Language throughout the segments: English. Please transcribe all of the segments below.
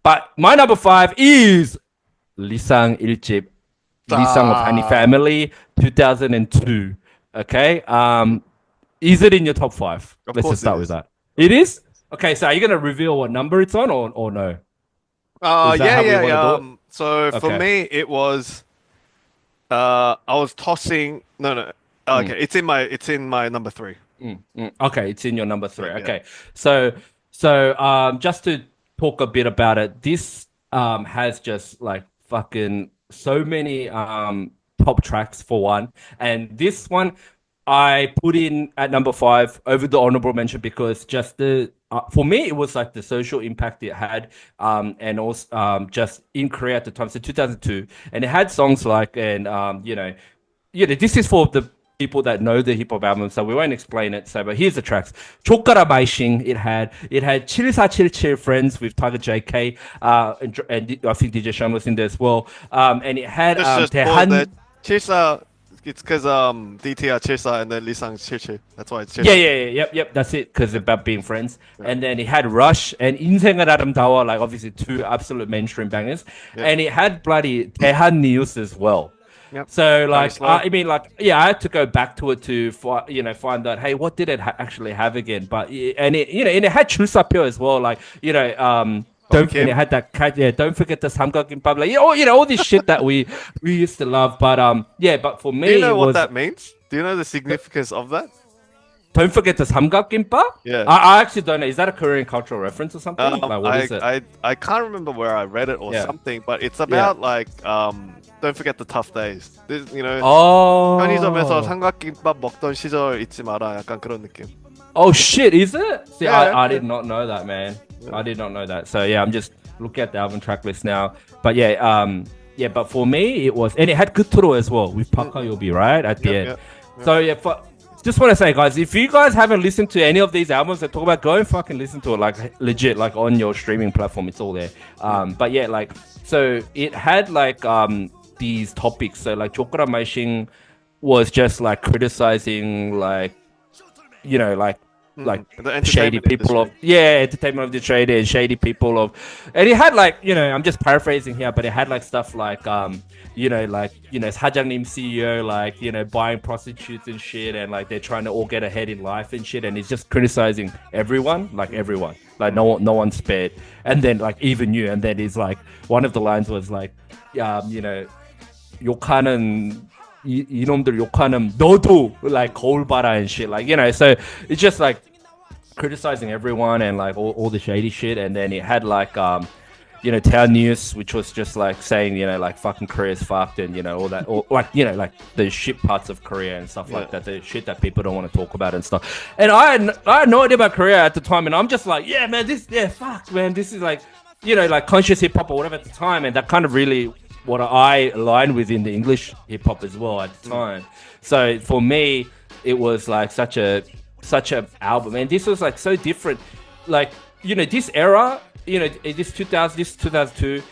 But my number 5 is Leessang Leessang of Honey Ah, Family, 2002. Okay. Is it in your top 5? of Let's just course it start with is. that. Of It course. is? Okay, so are you gonna reveal what number it's on or no? Is that Yeah, how we yeah, want to yeah. do it? So for Okay. me, it was I was tossing. No, no. Mm, Okay, it's in my number three. Okay, it's in your number 3. Like, yeah. Okay. So so just to talk a bit about it, this has just like fucking so many top tracks for one. And this one I put in at number 5 over the honorable mention because just the for me it was like the social impact it had, and also just in Korea at the time, so 2002, and it had songs like, and this is for the people that know the hip hop album, so we won't explain it. So, but here's the tracks: Chokara Baishing. It had 7477 Friends with Tiger JK, and I think DJ Shan was in there as well. And it had Just for the Tehan. Chisa. It's because DT are Chisa and then Leessang Chichi. That's why it's Yeah, Chisa. yeah, yeah, yep. That's it, because Yeah, about being friends. yeah, And then it had Rush and 인생을 아름다워, like obviously two absolute mainstream bangers. yeah, And it had bloody Tehan News as well. yep. So Very like, slow. I mean, like, yeah, I had to go back to it to find out, hey, what did it actually have again? But and it had Chusapyo as well, like Bobby and it Kim. had that cat, yeah. Don't forget the samgakkimbap, like all this shit that we used to love. But yeah, but for Do you me know it what was that means? Do you know the significance of that? don't forget the samgakkimbap. Yeah. I actually don't know. Is that a Korean cultural reference or something? Um, Like, what I, is it? I, I can't remember where I read it or Yeah, something, but it's yeah. about like don't forget the tough days. 편의점에서 Oh. 삼각김밥 먹던 시절 잊지 마라. 약간 그런 느낌. Oh shit, is it? See, Yeah, I yeah, did not know that, man. yeah. I did not know that. So yeah, I'm just looking at the album track list now. But yeah, but for me it was, and it had Kuturo as well with Paka Mm-mm. Yobi, right? At the Yep, end. yep, yep. So yeah, just want to say, guys, if you guys haven't listened to any of these albums that talk about, go and fucking listen to it, like legit, like on your streaming platform, it's all there. Yeah. But yeah, like, so it had like these topics. So like Chokra Maishing was just like criticizing, like, like The shady entertainment people of, industry. yeah, entertainment of the trade and shady people of, and it had like, I'm just paraphrasing here, but it had like stuff like 사장님 CEO, like, buying prostitutes and shit, and like they're trying to all get ahead in life and shit, and it's just criticizing everyone, like everyone, like no one spared. And then like even you, and then it's like one of the lines was like, 욕하는 이놈들 욕하는 너도 like 거울 봐라 and shit, like, so it's just like criticizing everyone and like all the shady shit. And then it had like town news, which was just like saying, like fucking Korea's fucked, and all that, or like, like the shit parts of Korea and stuff Yeah. like that, the shit that people don't want to talk about and stuff. And I had no idea about Korea at the time, and I'm just like, yeah, man, fuck, man, this is like, like conscious hip hop or whatever at the time, and that kind of really what I aligned with in the English hip hop as well at the Mm. time. So for me, it was like such a album, and this was like so different. Like, this era, this 2000, this 2002,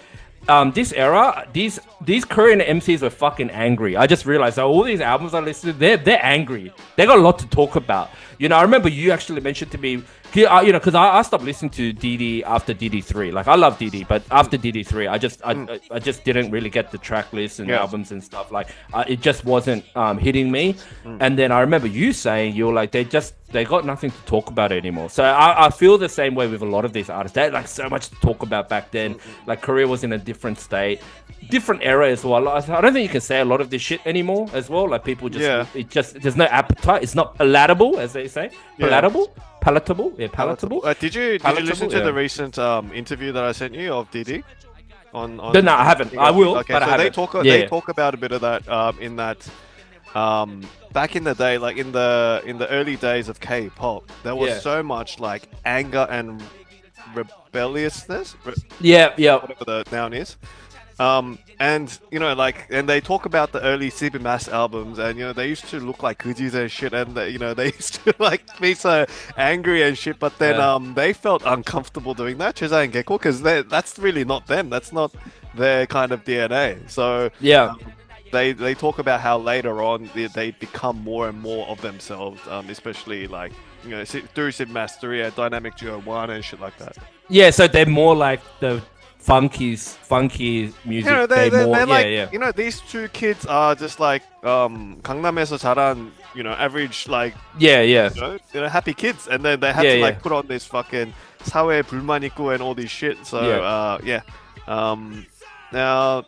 this era, these Korean MCs were fucking angry. I just realized that all these albums I listened to, they're angry. They got a lot to talk about. I remember you actually mentioned to me, because I stopped listening to DD after DD3. Like, I love DD, but after DD3, I just didn't really get the track lists and Yeah. albums and stuff. Like, it just wasn't hitting me. Mm. And then I remember you saying, you were like, they got nothing to talk about anymore. So I feel the same way with a lot of these artists. They had like so much to talk about back then. Like, Korea was in a different state, different era as well. I don't think you can say a lot of this shit anymore as well. Like, people Yeah. there's no appetite. It's not palatable, as they say. Yeah. Palatable. Yeah, Palatable. palatable. Did you listen Palatable. to the Yeah. recent interview that I sent you of Didi No, I haven't. I will, Okay, but I so they haven't. talk they Yeah. talk about a bit of that in that back in the day, like in the early days of K-pop, there was Yeah. so much like anger and rebelliousness, Yeah. Yeah. whatever the noun is. And and they talk about the early CB Mass albums, and they used to look like goodies and shit, and they used to like be so angry and shit. But then Yeah. they felt uncomfortable doing that, Cheza and Gecko, because that's really not them. That's not their kind of DNA. So Yeah. they talk about how later on they become more and more of themselves, especially like through CB Mass 3 and Dynamic Duo 1 and shit like that. Yeah, so they're more like the funky You music. know, They more, they're yeah, like, yeah, you know, these two kids are just like 강남에서 자란, you know, average like, yeah, yeah, happy kids, and then they had yeah, to yeah, like put on this fucking 사회 불만 있고 and all this shit. So yeah. yeah. Um, now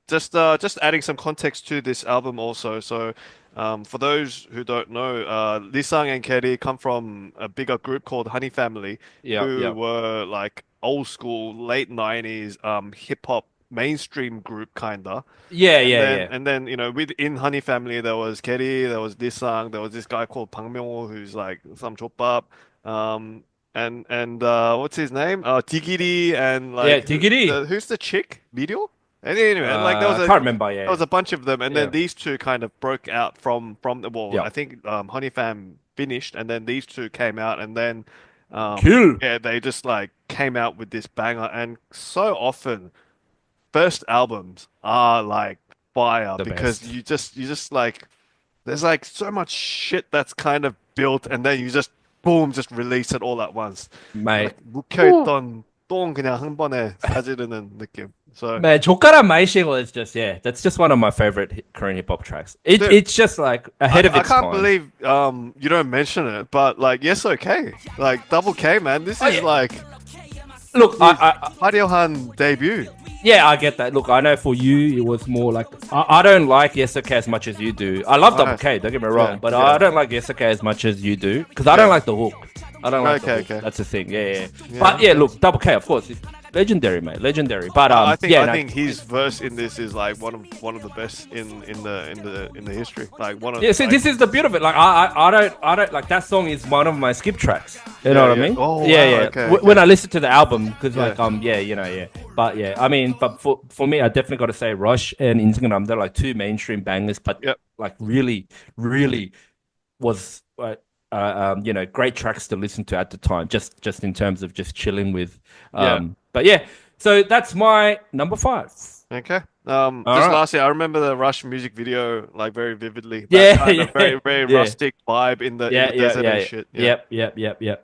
just adding some context to this album also. So for those who don't know, Leessang and Kelly come from a bigger group called Honey Family, Yeah, who yeah, were like old school late 90s hip hop mainstream group kinda. yeah, And yeah, then yeah. and then within Honey Family there was Kelly, there was Leessang, there was this guy called Bang Myung-ho who's like some chopap. Um and what's his name? Digiri, and Yeah, like Diggity. who's the chick? Video? And anyway, like I can't remember. there Yeah, was a bunch of them, and then yeah, these two kind of broke out from the well, yeah. I think Honey Fam finished, and then these two came out, and then Kill yeah, they just like came out with this banger, and so often first albums are like fire the because best, you just like there's like so much shit that's kind of built, and then you just boom, just release it all at once. mate. like Woo. 묵혀있던 똥 그냥 한 번에 싸지르는 느낌. So, Man, 조카란 마이싱어 is just yeah, that's just one of my favorite Korean hip hop tracks. dude, It's just like ahead of I its can't time. believe you don't mention it, but like yes, okay, like Double K, man, this Oh is yeah, like look, his 화려한 debut. yeah, I get that. Look, I know for you it was more like I don't like Yes Okay as much as you do. I love Double Okay, K, don't get me yeah, wrong, but I yeah, don't like Yes Okay as much as you do because I don't yeah. like the hook. I don't like the Okay, hook. okay, That's the thing. Yeah, yeah. yeah, But yeah, okay. look, Double K, of course, legendary, mate, legendary. But yeah, I no, think his verse in this is like one of the best in the history. Like one of yeah. See, like this is the beauty of it. Like I don't like that song is one of my skip tracks. You know yeah, what I yeah. mean? Oh Yeah, wow, yeah. okay, When okay, I listen to the album, because yeah, like yeah, yeah. But yeah, I mean, but for me, I definitely got to say Rush and Instagram. They're like two mainstream bangers, but yep, like really, really was great tracks to listen to at the time. Just in terms of just chilling with. yeah. But yeah, so that's my number 5. Okay. All Just right. lastly, I remember the Rush music video like very vividly. That Yeah, kind of yeah, very yeah, rustic vibe in the yeah, yeah, desert yeah, and yeah. shit. Yeah. Yep, yep, yep, yep.